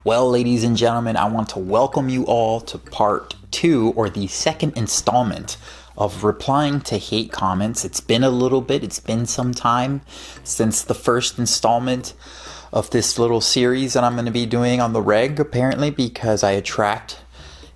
Well, ladies and gentlemen, I want to welcome you all to part 2, or the second installment of replying to hate comments. It's been a little bit, it's been some time since the first installment of this little series that I'm going to be doing on the reg, apparently, because I attract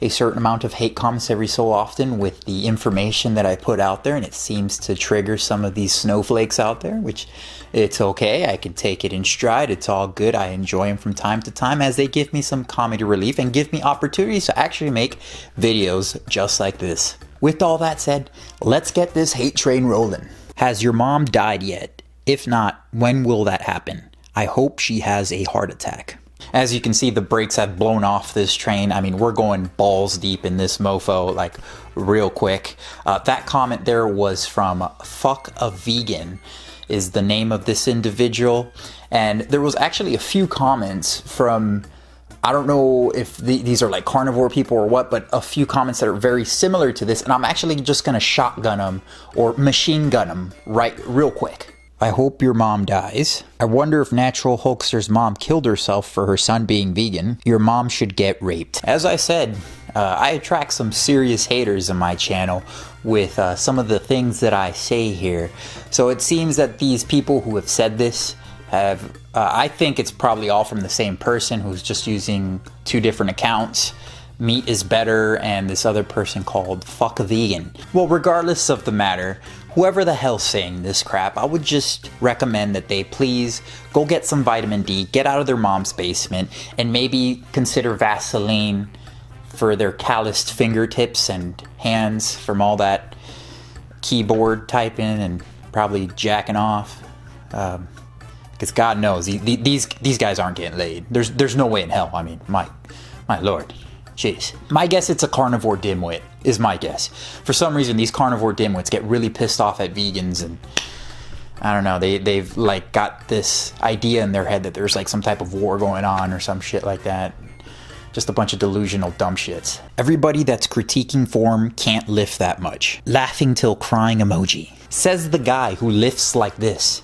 a certain amount of hate comments every so often with the information that I put out there, and it seems to trigger some of these snowflakes out there, which it's okay. I can take it in stride. It's all good. I enjoy them from time to time as they give me some comedy relief and give me opportunities to actually make videos just like this. With all that said, let's get this hate train rolling. Has your mom died yet? If not, when will that happen? I hope she has a heart attack. As you can see, the brakes have blown off this train. I mean, we're going balls deep in this mofo, like, real quick. That comment there was from Fuck a Vegan, is the name of this individual. And there was actually a few comments from, I don't know if these are like carnivore people or what, but a few comments that are very similar to this. And I'm actually just gonna shotgun them or machine gun them real quick. I hope your mom dies. I wonder if Natural Hulkster's mom killed herself for her son being vegan. Your mom should get raped. As I said, I attract some serious haters on my channel with some of the things that I say here. So it seems that these people who have said this have, I think it's probably all from the same person who's just using two different accounts. Meat is better, and this other person called Fuck a Vegan. Well, regardless of the matter, whoever the hell's saying this crap, I would just recommend that they please go get some vitamin D, get out of their mom's basement, and maybe consider Vaseline for their calloused fingertips and hands from all that keyboard typing and probably jacking off. Because God knows, these guys aren't getting laid. There's no way in hell. I mean, my lord. Jeez. My guess it's a carnivore dimwit, is my guess. For some reason, these carnivore dimwits get really pissed off at vegans, and I don't know, they've like got this idea in their head that there's like some type of war going on or some shit like that. Just a bunch of delusional dumb shits. Everybody that's critiquing form can't lift that much. Laughing till crying emoji. Says the guy who lifts like this.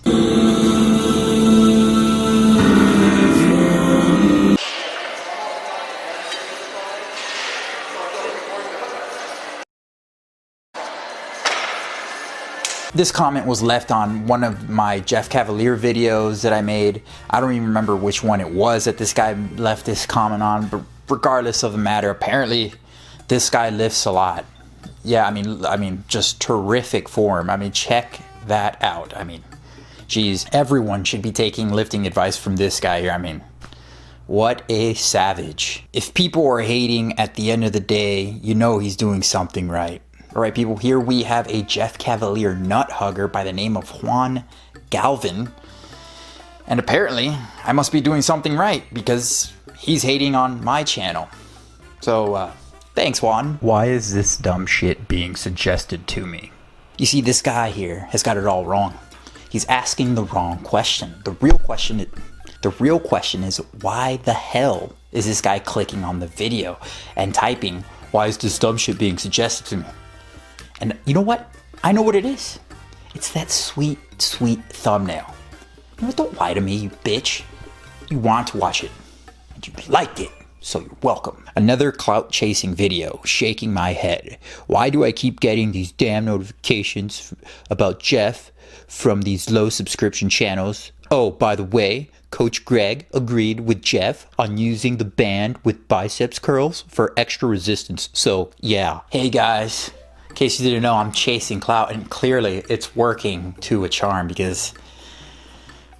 This comment was left on one of my Jeff Cavalier videos that I made. I don't even remember which one it was that this guy left this comment on, but regardless of the matter, apparently this guy lifts a lot. Yeah, I mean, just terrific form. I mean, check that out. I mean, geez, everyone should be taking lifting advice from this guy here. I mean, what a savage. If people are hating at the end of the day, you know he's doing something right. Alright people, here we have a Jeff Cavalier nut hugger by the name of Juan Galvin. And apparently, I must be doing something right because he's hating on my channel. So, thanks Juan. Why is this dumb shit being suggested to me? You see, this guy here has got it all wrong. He's asking the wrong question. The real question is, why the hell is this guy clicking on the video and typing, why is this dumb shit being suggested to me? And you know what? I know what it is. It's that sweet, sweet thumbnail. You know what? Don't lie to me, you bitch. You want to watch it. And you liked it. So you're welcome. Another clout chasing video. Shaking my head. Why do I keep getting these damn notifications about Jeff from these low subscription channels? Oh, by the way, Coach Greg agreed with Jeff on using the band with biceps curls for extra resistance. So yeah. Hey guys. In case you didn't know, I'm chasing clout, and clearly it's working to a charm because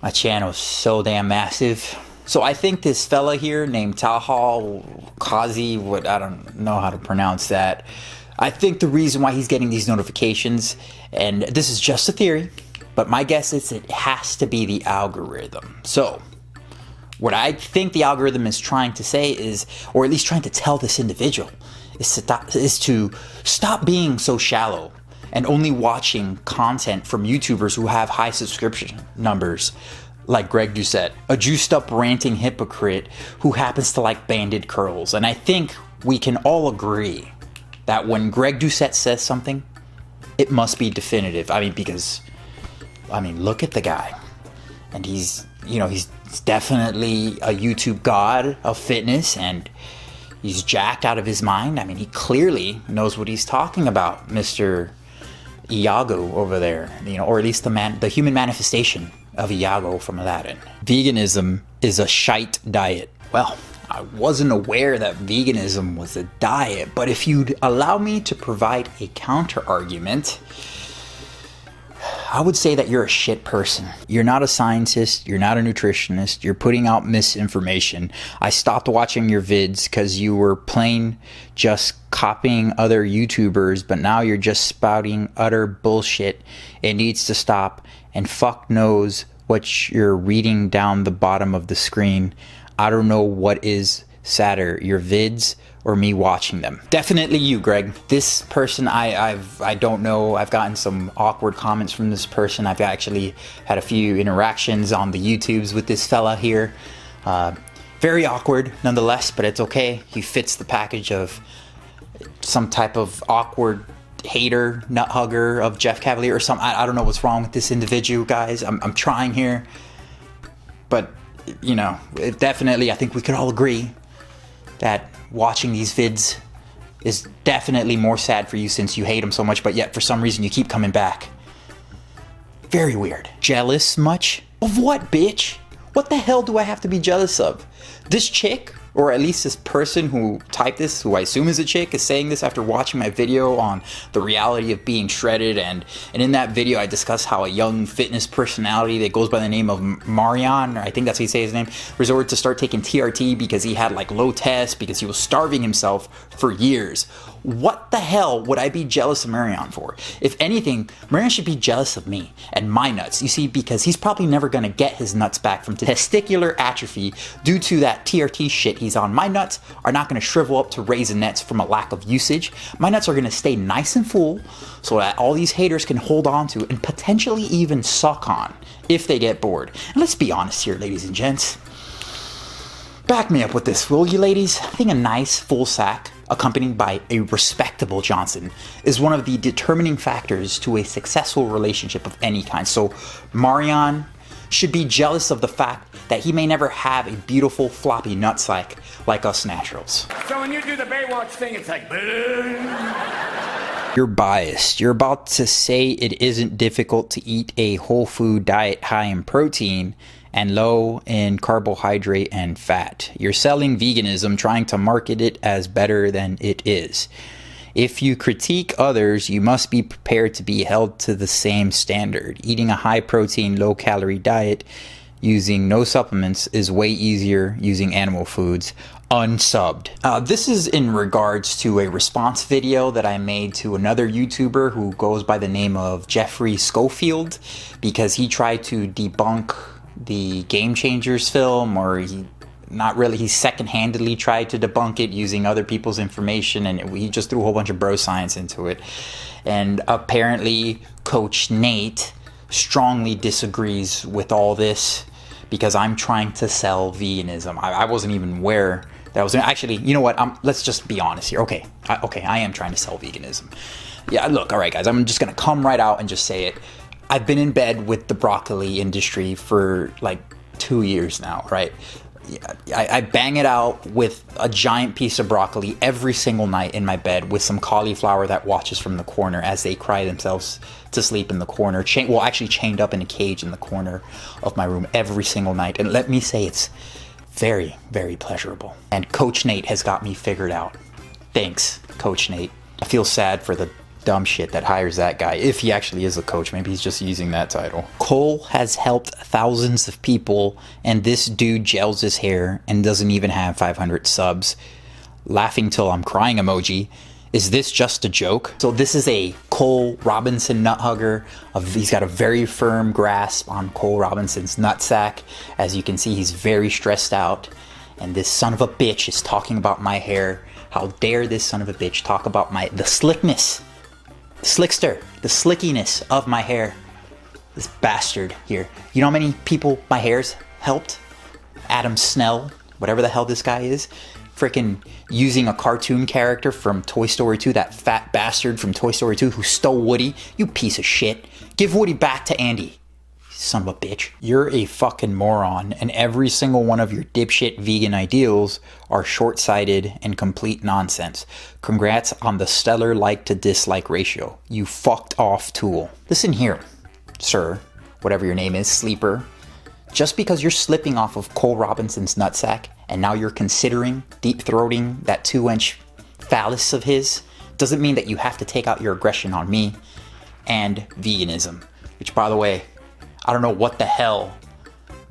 my channel is so damn massive. So I think this fella here named Tahal Kazi, I don't know how to pronounce that. I think the reason why he's getting these notifications, and this is just a theory, but my guess is it has to be the algorithm. So what I think the algorithm is trying to say is, or at least trying to tell this individual, is to stop being so shallow and only watching content from YouTubers who have high subscription numbers, like Greg Doucette, a juiced up ranting hypocrite who happens to like banded curls. And I think we can all agree that when Greg Doucette says something, it must be definitive. I mean, because, look at the guy. And he's He's definitely a YouTube god of fitness, and he's jacked out of his mind. I mean, he clearly knows what he's talking about, Mr. Iago over there, or at least the human manifestation of Iago from Aladdin. Veganism is a shite diet. Well, I wasn't aware that veganism was a diet, but if you'd allow me to provide a counter argument, I would say that you're a shit person. You're not a scientist, you're not a nutritionist, you're putting out misinformation. I stopped watching your vids because you were plain just copying other YouTubers, but now you're just spouting utter bullshit. It needs to stop, and fuck knows what you're reading down the bottom of the screen. I don't know what is sadder, your vids or me watching them. Definitely you, Greg. This person, I don't know. I've gotten some awkward comments from this person. I've actually had a few interactions on the YouTubes with this fella here. Very awkward nonetheless, but it's okay. He fits the package of some type of awkward hater, nut hugger of Jeff Cavalier or something. I don't know what's wrong with this individual, guys. I'm trying here. But, definitely, I think we could all agree that watching these vids is definitely more sad for you since you hate them so much, but yet for some reason you keep coming back. Very weird. Jealous much? Of what, bitch? What the hell do I have to be jealous of? This chick, or at least this person who typed this, who I assume is a chick, is saying this after watching my video on the reality of being shredded, and in that video I discussed how a young fitness personality that goes by the name of Marion, or I think that's how you say his name, resorted to start taking TRT because he had low test, because he was starving himself for years. What the hell would I be jealous of Marion for? If anything, Marion should be jealous of me and my nuts. You see, because he's probably never going to get his nuts back from testicular atrophy due to that TRT shit he's on. My nuts are not going to shrivel up to raisinets from a lack of usage. My nuts are going to stay nice and full so that all these haters can hold on to and potentially even suck on if they get bored. And let's be honest here, ladies and gents. Back me up with this, will you, ladies? I think a nice full sack accompanied by a respectable Johnson is one of the determining factors to a successful relationship of any kind. So Marion should be jealous of the fact that he may never have a beautiful floppy nutsack like us naturals. So when you do the Baywatch thing, it's like boom. You're biased. You're about to say it isn't difficult to eat a whole food diet high in protein and low in carbohydrate and fat. You're selling veganism, trying to market it as better than it is. If you critique others, you must be prepared to be held to the same standard. Eating a high protein, low calorie diet using no supplements is way easier using animal foods unsubbed. This is in regards to a response video that I made to another YouTuber who goes by the name of Jeffrey Schofield, because he tried to debunk the Game Changers film, or he second-handedly tried to debunk it using other people's information, and he just threw a whole bunch of bro science into it. And apparently Coach Nate strongly disagrees with all this because I'm trying to sell veganism. I wasn't even aware that was actually, you know what, let's just be honest here. Okay, I am trying to sell veganism. Yeah, look, all right guys, I'm just gonna come right out and just say it. I've been in bed with the broccoli industry for 2 years now, right? I bang it out with a giant piece of broccoli every single night in my bed with some cauliflower that watches from the corner as they cry themselves to sleep in the corner. Actually chained up in a cage in the corner of my room every single night. And let me say, it's very, very pleasurable. And Coach Nate has got me figured out. Thanks, Coach Nate. I feel sad for the dumb shit that hires that guy, if he actually is a coach. Maybe he's just using that title. Cole has helped thousands of people, and this dude gels his hair and doesn't even have 500 subs. Laughing till I'm crying emoji. Is this just a joke? So this is a Cole Robinson nut hugger. He's got a very firm grasp on Cole Robinson's nutsack. As you can see, he's very stressed out. And this son of a bitch is talking about my hair. How dare this son of a bitch talk about the slickness, slickster, the slickiness of my hair. This bastard here. You know how many people my hair's helped? Adam Snell, whatever the hell this guy is. Freaking using a cartoon character from Toy Story 2, that fat bastard from Toy Story 2 who stole Woody. You piece of shit. Give Woody back to Andy. son of a bitch. You're a fucking moron, and every single one of your dipshit vegan ideals are short-sighted and complete nonsense. Congrats on the stellar like to dislike ratio, you fucked off tool. Listen here, sir, whatever your name is, sleeper. Just because you're slipping off of Cole Robinson's nutsack and now you're considering deep-throating that 2-inch phallus of his doesn't mean that you have to take out your aggression on me and veganism. Which, by the way, I don't know what the hell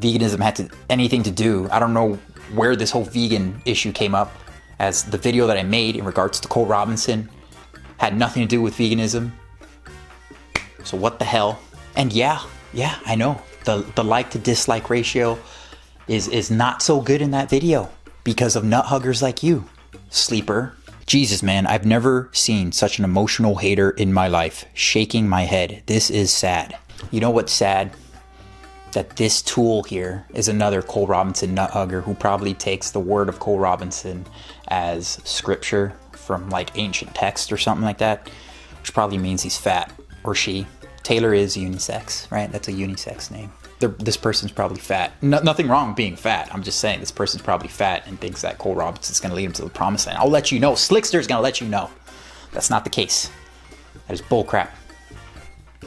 veganism had anything to do. I don't know where this whole vegan issue came up, as the video that I made in regards to Cole Robinson had nothing to do with veganism. So what the hell? And yeah, I know. The like to dislike ratio is not so good in that video because of nut huggers like you, sleeper. Jesus, man, I've never seen such an emotional hater in my life. Shaking my head. This is sad. You know what's sad? That this tool here is another Cole Robinson nut hugger who probably takes the word of Cole Robinson as scripture from like ancient text or something like that, which probably means he's fat, or she. Taylor is unisex, right? That's a unisex name. This person's probably fat. Nothing wrong with being fat. I'm just saying this person's probably fat and thinks that Cole Robinson's going to lead him to the promised land. I'll let you know. Slickster's going to let you know. That's not the case. That is bullcrap.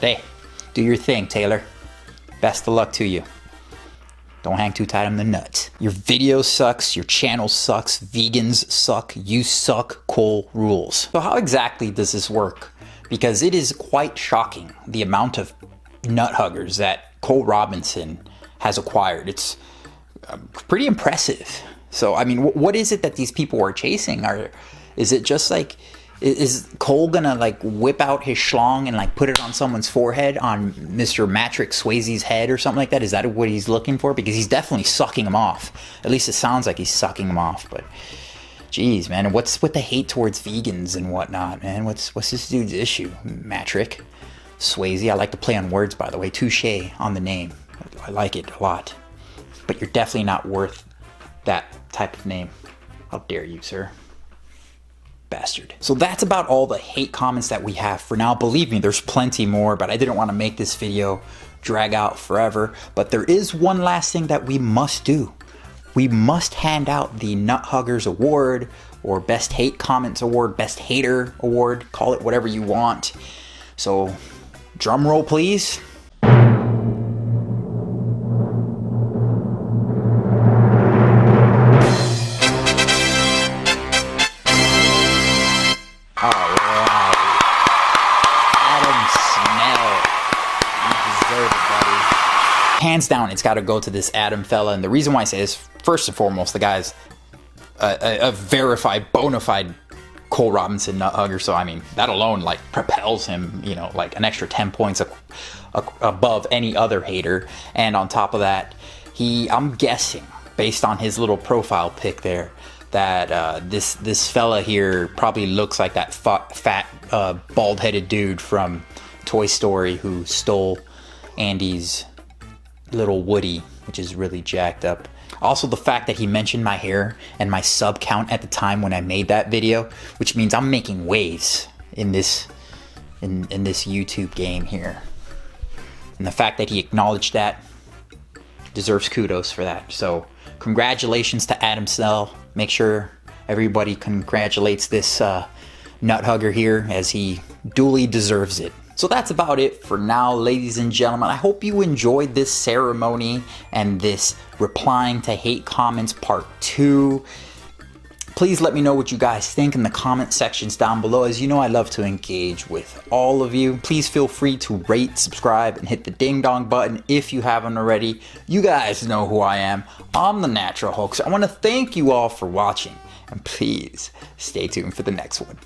Hey, do your thing, Taylor. Best of luck to you. Don't hang too tight on the nuts. Your video sucks. Your channel sucks. Vegans suck. You suck. Cole rules. So how exactly does this work? Because it is quite shocking the amount of nut huggers that Cole Robinson has acquired. It's pretty impressive. So, I mean, what is it that these people are chasing? Is it just like, is Cole gonna like whip out his schlong and like put it on someone's forehead, on Mr. Matrix Swayze's head or something like that? Is that what he's looking for? Because he's definitely sucking him off. At least it sounds like he's sucking him off, but jeez, man, what's with the hate towards vegans and whatnot, man? What's this dude's issue? Matrix Swayze. I like to play on words, by the way. Touche on the name. I like it a lot. But you're definitely not worth that type of name. How dare you, sir? Bastard. So that's about all the hate comments that we have for now. Believe me, there's plenty more, but I didn't want to make this video drag out forever. But there is one last thing that we must do. We must hand out the Nut Huggers Award, or Best Hate Comments Award, Best Hater Award, call it whatever you want. So, drum roll please. Hands down, it's got to go to this Adam fella. And the reason why I say this, first and foremost, the guy's a verified, bona fide Cole Robinson nut hugger. So, I mean, that alone, like, propels him, you know, like an extra 10 points above any other hater. And on top of that, I'm guessing, based on his little profile pic there, that this fella here probably looks like that fat bald-headed dude from Toy Story who stole Andy's little Woody, which is really jacked up. Also, the fact that he mentioned my hair and my sub count at the time when I made that video, which means I'm making waves in this YouTube game here. And the fact that he acknowledged that deserves kudos for that. So congratulations to Adam Snell. Make sure everybody congratulates this nut hugger here, as he duly deserves it. So that's about it for now, ladies and gentlemen. I hope you enjoyed this ceremony and this replying to hate comments part 2. Please let me know what you guys think in the comment sections down below. As you know, I love to engage with all of you. Please feel free to rate, subscribe, and hit the ding dong button if you haven't already. You guys know who I am. I'm the Natural Hulkster. I want to thank you all for watching, and please stay tuned for the next one.